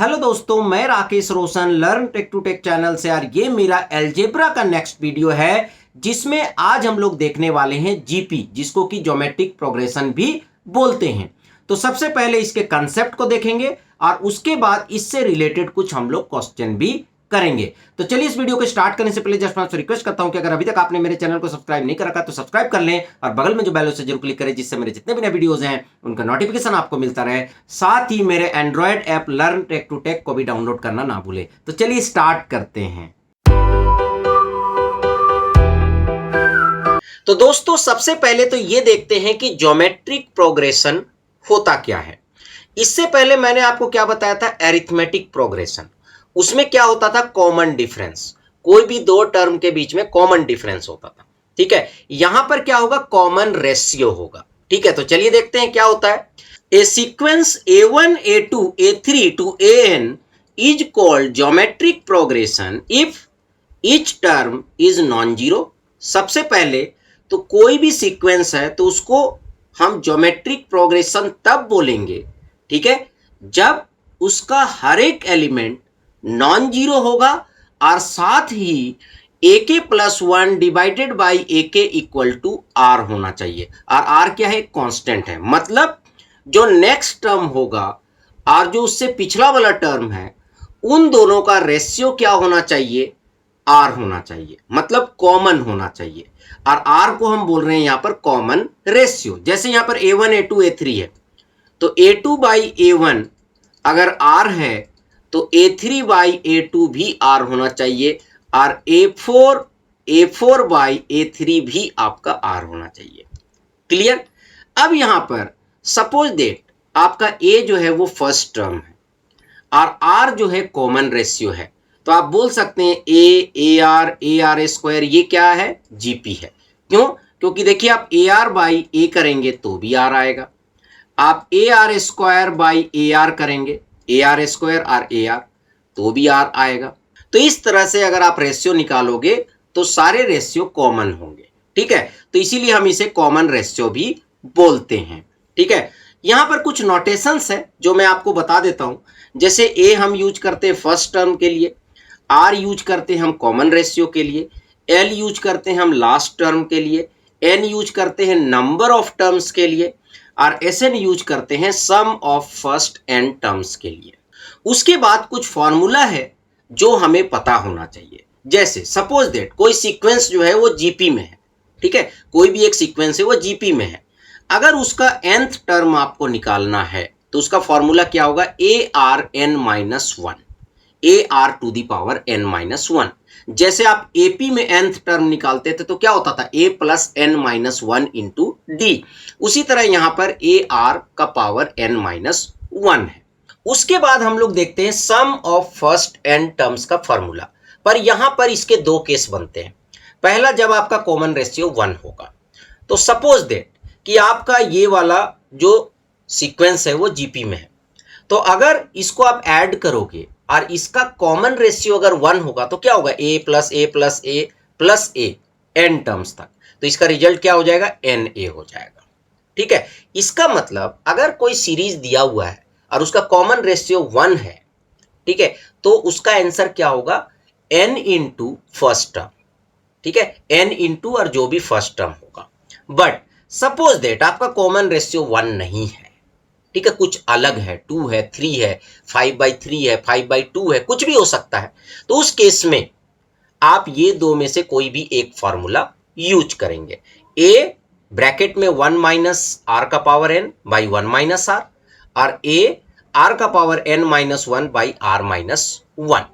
Hello दोस्तों, मैं Rakesh Roshan learn take to tech channel से। यार ये मेरा अलजेब्रा का नेक्स्ट वीडियो है जिसमें आज हम लोग देखने वाले हैं जीपी, जिसको कि ज्योमेट्रिक प्रोग्रेशन भी बोलते हैं। तो सबसे पहले इसके कंसेप्ट को देखेंगे और उसके बाद इससे रिलेटेड कुछ हम लोग क्वेश्चन भी करेंगे। तो चलिए इस वीडियो को स्टार्ट करने से पहले जस्ट मैं आपसे रिक्वेस्ट करता हूं कि अगर अभी तक आपने मेरे चैनल को सब्सक्राइब नहीं कर रखा तो सब्सक्राइब कर लें और बगल में जो बेल से जरूर क्लिक करें, जिससे मेरे जितने भी नए वीडियोस हैं उनका नोटिफिकेशन आपको मिलता रहे। साथ ही मेरे Android app Learn take to Tech को भी डाउनलोड करना ना भूले। तो चलिए स्टार्ट करते हैं। तो दोस्तों सबसे पहले तो ये देखते हैं कि ज्योमेट्रिक प्रोग्रेशन होता क्या है। इससे पहले मैंने आपको क्या बताया था, एरिथमेटिक प्रोग्रेशन। उसमें क्या होता था, कॉमन डिफरेंस। कोई भी दो टर्म के बीच में कॉमन डिफरेंस होता था। ठीक है, यहां पर क्या होगा, कॉमन रेशियो होगा। ठीक है, तो चलिए देखते हैं क्या होता है। ए sequence a1 a2 a3 to an is called geometric progression if each term is non-zero। सबसे पहले तो कोई भी सीक्वेंस है तो उसको हम ज्योमेट्रिक प्रोग्रेशन तब बोलेंगे, ठीक है, जब उसका हर एक एलिमेंट नॉन जीरो होगा और साथ ही AK plus 1 divided by AK equal to R होना चाहिए। और R क्या है, कांस्टेंट है। मतलब जो नेक्स्ट टर्म होगा और जो उससे पिछला वाला टर्म है, उन दोनों का रेशियो क्या होना चाहिए, R होना चाहिए। मतलब कॉमन होना चाहिए। और R को हम बोल रहे हैं यहां पर कॉमन रेशियो। जैसे यहां पर A1 A2 A3 है, तो A2 बाई A1 अगर R है तो A3 बाई A2 भी R होना चाहिए और A4 बाई A3 भी आपका R होना चाहिए। क्लियर। अब यहां पर सपोज दैट आपका A जो है वो फर्स्ट टर्म है और R जो है कॉमन रेशियो है, तो आप बोल सकते हैं AR स्क्वायर ये क्या है, जीपी है। क्यों? क्योंकि देखिए आप AR बाई A करेंगे तो भी R आएगा, आप AR स्क्वायर बाई AR करेंगे, AR स्क्वायर और AR तो भी R आएगा। तो इस तरह से अगर आप रेशियो निकालोगे तो सारे रेशियो कॉमन होंगे। ठीक है, तो इसीलिए हम इसे कॉमन रेशियो भी बोलते हैं। ठीक है, यहां पर कुछ नोटेशंस है जो मैं आपको बता देता हूं। जैसे A हम यूज करते हैं फर्स्ट टर्म के लिए, R यूज करते हैं हम कॉमन रेशियो के लिए, L यूज करते हैं हम लास्ट टर्म के लिए, N यूज करते हैं नंबर ऑफ टर्म्स के लिए और SN यूज करते हैं सम ऑफ फर्स्ट n टर्म्स के लिए। उसके बाद कुछ फॉर्मूला है जो हमें पता होना चाहिए। जैसे सपोज दैट कोई सीक्वेंस जो है वो जीपी में है। ठीक है, कोई भी एक सीक्वेंस है वो जीपी में है। अगर उसका nth टर्म आपको निकालना है तो उसका फॉर्मूला क्या होगा, ARn-1, AR to the power n-1। जैसे आप AP में nth टर्म निकालते थे तो क्या होता था, A plus n-1 into D। उसी तरह यहां पर AR का पावर n-1 है। उसके बाद हम लोग देखते हैं सम ऑफ फर्स्ट n टर्म्स का फॉर्मूला। पर यहां पर इसके दो केस बनते हैं। पहला, जब आपका कॉमन रेशियो 1 होगा। तो सपोज दैट कि आपका ये वाला जो सीक्वेंस है वो जीपी में है, तो अगर इसको आप ऐड करोगे और इसका कॉमन रेशियो अगर 1 होगा तो क्या होगा, A plus A plus A plus A n terms तक, तो इसका रिजल्ट क्या हो जाएगा, NA हो जाएगा। ठीक है, इसका मतलब अगर कोई सीरीज दिया हुआ है और उसका कॉमन रेशियो 1 है, ठीक है, तो उसका आंसर क्या होगा, n इंटू फर्स्ट टर्म। ठीक है, n इंटू और जो भी फर्स्ट टर्म होगा। बट सपोज दैट आपका कॉमन रेशियो 1 नहीं है, ठीक है, कुछ अलग है, 2 है, 3 है, 5/3 है, 5/2 है, कुछ भी हो सकता है। तो उस केस में आप ये दो में से कोई भी एक फॉर्मूला यूज करेंगे। A ब्रैकेट में 1 माइनस R का power n by 1 minus R और A R का पावर n-1 बाई R-1।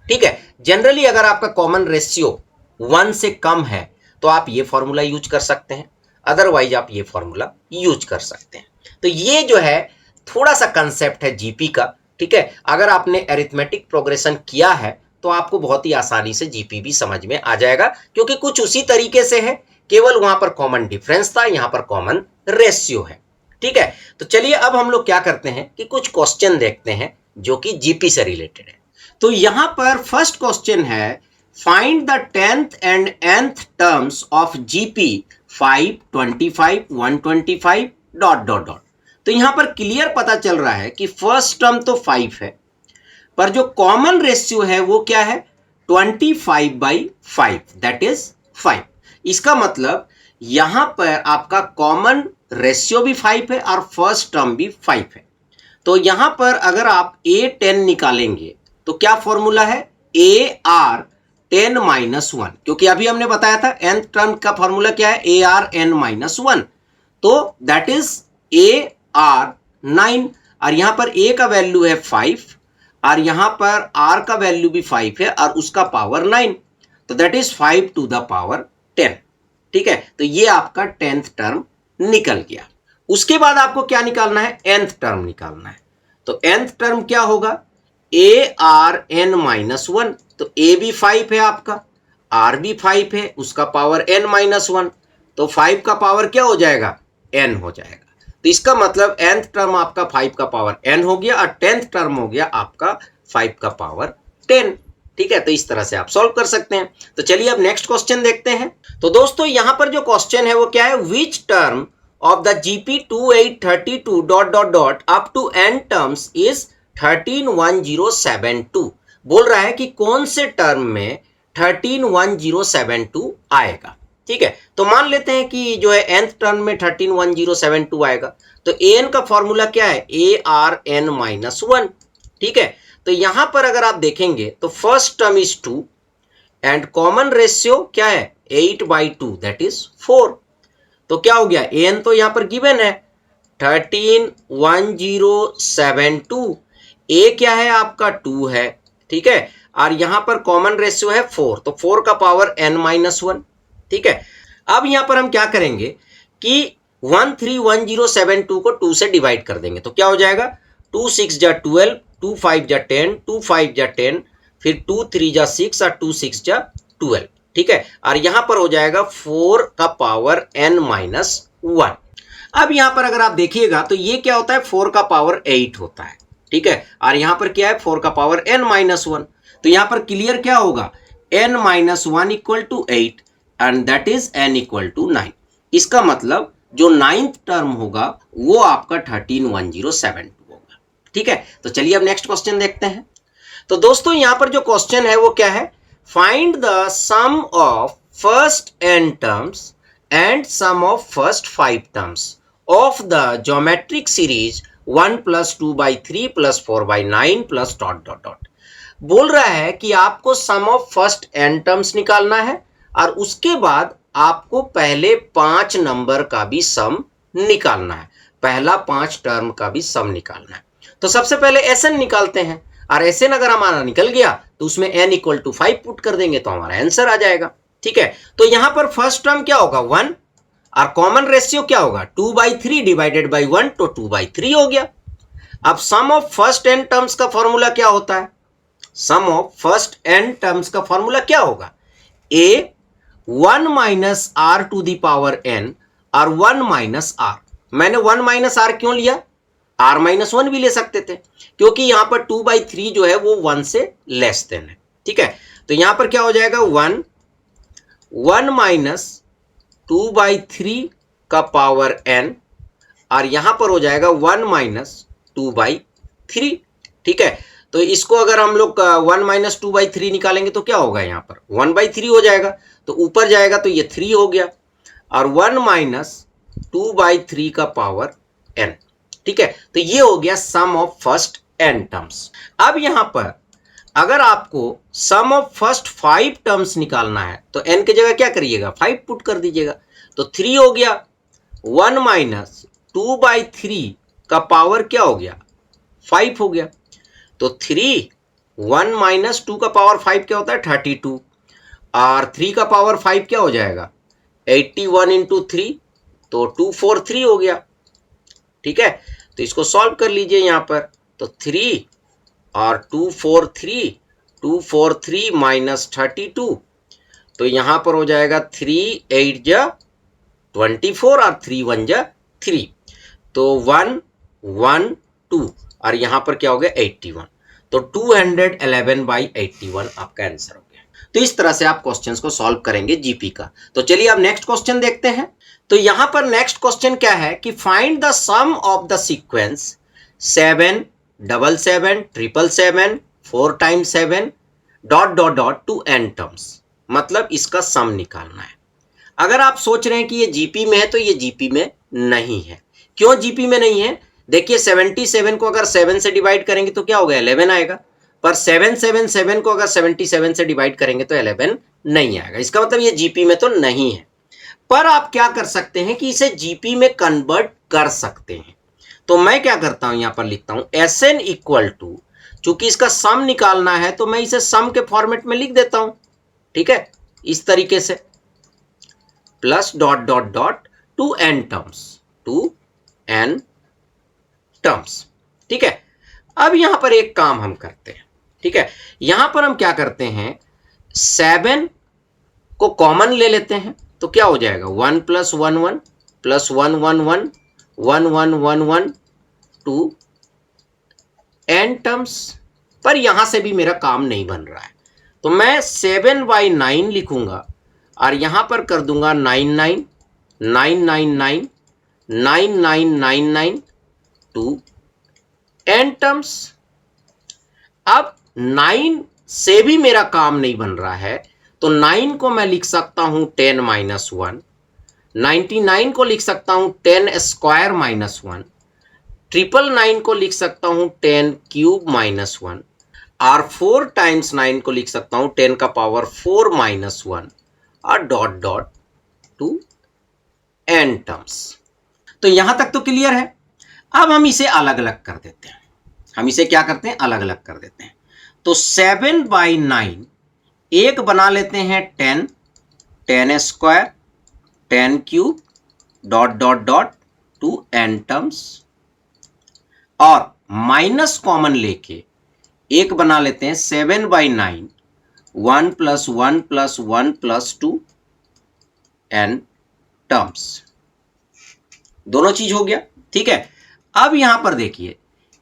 ठीक है, जनरली अगर आपका कॉमन रेशियो 1 से कम है तो आप ये फॉर्मूला यूज कर सकते हैं, अदरवाइज आप ये फॉर्मूला यूज कर सकते हैं। तो ये जो है थोड़ा सा कंसेप्ट है जीपी का। ठीक है, अगर आपने अरिथमेटिक प्रोग्रेशन किया है तो आपको बहुत ही आसानी से जीपी भी समझ में आ जाएगा, क्योंकि कुछ उसी तरीके से है, केवल वहां पर कॉमन डिफरेंस था, यहां पर कॉमन रेशियो है। ठीक है, तो चलिए अब हम लोग क्या करते हैं कि कुछ क्वेश्चन देखते हैं जो कि जीपी से रिलेटेड है। तो यहां पर फर्स्ट क्वेश्चन है, find the 10th and nth terms of GP 5, 25, 125 ... तो यहां पर क्लियर पता चल रहा है कि फर्स्ट टर्म तो 5 है, पर जो कॉमन रेशियो है वो क्या है 25/5 दैट इज 5। इसका मतलब यहां पर आपका कॉमन रेशियो भी 5 है और फर्स्ट टर्म भी 5 है। तो यहां पर अगर आप A10 निकालेंगे तो क्या फॉर्मूला है AR10-1, क्योंकि अभी हमने बताया था nth टर्म का फॉर्मूला क्या है ARn-1, तो दैट इज AR9 और यहां पर A का वैल्यू है 5 और यहां पर R का वैल्यू भी 5 है और उसका पावर 9, तो that is 5 to the power 10। ठीक है, तो ये आपका 10th टर्म निकल गया। उसके बाद आपको क्या निकालना है nth टर्म निकालना है। तो nth टर्म क्या होगा ARn-1, तो A भी 5 है आपका, R भी 5 है, उसका पावर n-1, तो 5 का पावर क्या हो जाएगा n हो जाएगा। तो इसका मतलब nth टर्म आपका 5 का पावर n हो गया और 10th टर्म हो गया आपका 5 का पावर 10। ठीक है, तो इस तरह से आप सॉल्व कर सकते हैं। तो चलिए अब नेक्स्ट क्वेश्चन देखते हैं। तो दोस्तों यहां पर जो क्वेश्चन है वो क्या है, which term of the GP2832 dot dot dot up to n terms is 131072। बोल रहा है कि कौन से टर्म में 131072 आएगा। ठीक है, तो मान लेते हैं कि जो है nth टर्म में 131072 आएगा, तो an का फॉर्मूला क्या है ARn-1। ठीक है, तो यहां पर अगर आप देखेंगे तो first term is 2 and common ratio क्या है 8/2 दैट इज 4। तो क्या हो गया an तो यहां पर गिवन है 131072, a क्या है आपका 2 है। ठीक है, और यहां पर कॉमन रेशियो है 4, तो 4 का पावर n-1। ठीक है, अब यहां पर हम क्या करेंगे कि 131072 को 2 से डिवाइड कर देंगे, तो क्या हो जाएगा 2 6 जा 12, 2 5 जा 10, 2 5 जा 10, फिर 2 3 जा 6 और 2 6 जा 12। ठीक है, और यहां पर हो जाएगा 4 का पावर n-1। अब यहां पर अगर आप देखिएगा तो ये क्या होता है 4 का पावर 8 होता है। ठीक है, और यहां पर क्या है 4 का पावर n-1, तो यहां पर क्लियर क्या होगा n-1 equal to 8 and that is n equal to 9। इसका मतलब जो 9th टर्म होगा वो आपका 131072 होगा। ठीक है, तो चलिए अब नेक्स्ट क्वेश्चन देखते हैं। तो दोस्तों यहां पर जो क्वेश्चन है वो क्या है, find the sum of first n terms and sum of first 5 terms of the geometric series 1 + 2/3 + 4/9 + dot dot dot. बोल रहा है कि आपको sum of first n terms निकालना है और उसके बाद आपको पहले 5 नंबर का भी सम निकालना है, पहला 5 टर्म का भी सम निकालना है। तो सबसे पहले Sn निकालते हैं और Sn अगर हमारा निकल गया तो उसमें n इक्वल टू 5 पुट कर देंगे तो हमारा आंसर आ जाएगा। ठीक है, तो यहां पर फर्स्ट टर्म क्या होगा 1 और कॉमन रेशियो क्या होगा 2/3 डिवाइडेड बाई 1, तो 2/3 हो गया। अब sum of first n terms का फॉर्मूला क्या होता है, sum of first n terms का फॉर्मूला क्या होगा a 1 - r to the power n और 1 - r। मैंने 1 - r क्यों लिया, r-1 भी ले सकते थे क्योंकि यहां पर 2/3 जो है वो 1 से लेस देन है। ठीक है, तो यहां पर क्या हो जाएगा 1 - 2/3 का पावर n और यहां पर हो जाएगा 1 - 2/3। ठीक है, तो इसको अगर हम लोग 1 - 2/3 निकालेंगे तो क्या होगा यहाँ पर 1/3 हो जाएगा, तो ऊपर जाएगा तो ये 3 हो गया और 1 - 2/3 का पावर n। ठीक है, तो ये हो गया सम ऑफ फर्स्ट n टर्म्स। अब यहां पर अगर आपको सम ऑफ फर्स्ट 5 टर्म्स निकालना है तो n की जगह क्या करिएगा 5 पुट कर दीजिएगा, तो 3 हो गया 1 - 2/3 का पावर क्या हो गया 5 हो गया, तो 3 1 - 2 का पावर 5 क्या होता है 32 और 3 का पावर 5 क्या हो जाएगा 81 × 3, तो 243 हो गया। ठीक है, तो इसको सॉल्व कर लीजिए यहाँ पर, तो 3 और 243 माइनस 32, तो यहां पर हो जाएगा 3 8 जा 24 और 3 1 जा 3, तो 1 1 2 और यहां पर क्या हो गया 81, तो 211/81 आपका आंसर हो गया। तो इस तरह से आप क्वेश्चंस को सॉल्व करेंगे जीपी का। तो चलिए अब नेक्स्ट क्वेश्चन देखते हैं। तो यहां पर नेक्स्ट क्वेश्चन क्या है कि find the sum of the sequence 7 7 7 7 7 4 times 7 dot dot dot to n terms, मतलब इसका सम निकालना है। अगर आप सोच रहे हैं कि ये जीपी में है तो ये जीपी में नहीं है। क्यों जीपी में नहीं है? देखिए 77 को अगर 7 से डिवाइड करेंगे तो क्या होगा, 11 आएगा, पर 777 को अगर 77 से डिवाइड करेंगे तो 11 नहीं आएगा। इसका मतलब ये जीपी में तो नहीं है। पर आप क्या कर सकते हैं कि इसे जीपी में कन्वर्ट कर सकते हैं। तो मैं क्या करता हूं, यहां पर लिखता हूं Sn इक्वल टू, चूंकि इसका सम निकालना है तो मैं इसे सम के फॉर्मेट में लिख देता हूं, ठीक है, इस तरीके से, plus dot dot dot to n terms, to n terms, ठीक है। अब यहां पर एक काम हम करते हैं, ठीक है, यहां पर हम क्या करते हैं, 7 को कॉमन ले लेते हैं तो क्या हो जाएगा, 1 plus 1 1 plus 1 1 1 1 1 1 1 to n terms. पर यहां से भी मेरा काम नहीं बन रहा है, तो मैं 7/9 लिखूंगा और यहां पर कर दूंगा 9 9 9 9 9 9 9 9 9 टू n टर्म्स। अब 9 से भी मेरा काम नहीं बन रहा है, तो 9 को मैं लिख सकता हूं 10 माइनस 1, 99 को लिख सकता हूं 10 स्क्वायर माइनस 1, 999 को लिख सकता हूं 10 क्यूब माइनस 1, और 4 टाइम्स 9 को लिख सकता हूं 10 का पावर 4 माइनस 1 और dot dot to n terms. तो यहां तक तो क्लियर है। अब हम इसे अलग अलग कर देते हैं, हम इसे क्या करते हैं, अलग अलग कर देते हैं। तो 7/9 एक बना लेते हैं 10, 10 square, 10 cube, dot dot dot to n terms, और माइनस कॉमन लेके एक बना लेते हैं 7/9 1 plus 1 plus 1 plus 2 n terms. दोनों चीज हो गया, ठीक है। अब यहां पर देखिए,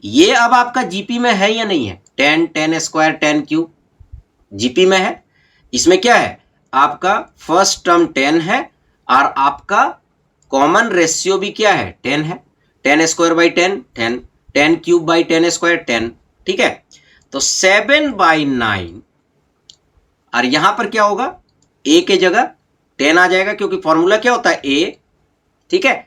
ये अब आपका जीपी में है या नहीं है, 10 10 स्क्वायर 10 क्यूब जीपी में है। इसमें क्या है, आपका फर्स्ट टर्म 10 है और आपका कॉमन रेशियो भी क्या है, 10 है। 10 square by 10 10, 10 cube by 10 square 10, ठीक है। तो 7/9, और यहां पर क्या होगा, a के जगह 10 आ जाएगा, क्योंकि फॉर्मूला क्या होता है a, ठीक है।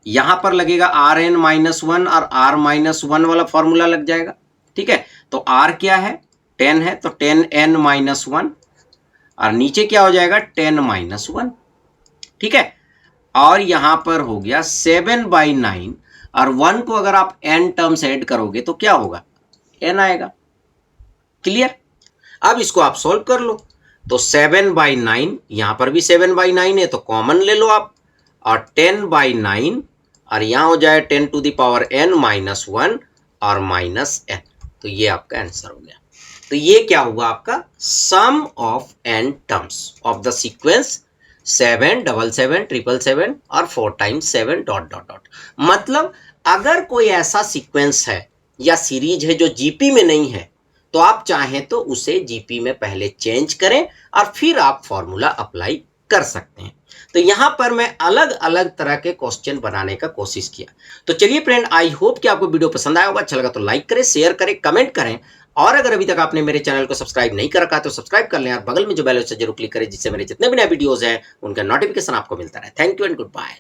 यहां पर लगेगा Rn माइनस 1 और R माइनस 1 वाला फॉर्मूला लग जाएगा, ठीक है। तो R क्या है, 10 है, तो 10n माइनस 1, और नीचे क्या हो जाएगा 10 माइनस 1, ठीक है। और यहां पर हो गया 7/9, और 1 को अगर आप n टर्म्स ऐड करोगे तो क्या होगा, n आएगा। क्लियर। अब इसको आप सोल्व कर लो। तो 7/9, यहां पर भी 7/9 है तो कॉमन ले लो आप, और 10/9, और यहां हो जाए 10 to the power n minus 1 और माइनस n। तो ये आपका आंसर हो गया। तो ये क्या हुआ आपका, sum of n terms of the sequence 7 7 7 7 7 और 4 टाइम्स 7 डॉट डॉट डॉट। मतलब अगर कोई ऐसा सीक्वेंस है या सीरीज है जो जीपी में नहीं है, तो आप चाहें तो उसे जीपी में पहले चेंज करें और फिर आप फॉर्मूला अप्लाई कर सकते हैं। तो यहां पर मैं अलग अलग तरह के क्वेश्चन बनाने का कोशिश किया। तो चलिए फ्रेंड, आई होप कि आपको वीडियो पसंद आया होगा। अच्छा लगा तो लाइक करें, शेयर करें, कमेंट करें, और अगर अभी तक आपने मेरे चैनल को सब्सक्राइब नहीं कर रखा तो सब्सक्राइब कर लें, और बगल में जो बेल है उसे जरूर क्लिक करें, जिससे मेरे जितने भी नए वीडियोस हैं उनका नोटिफिकेशन आपको मिलता रहे। Thank you and good bye.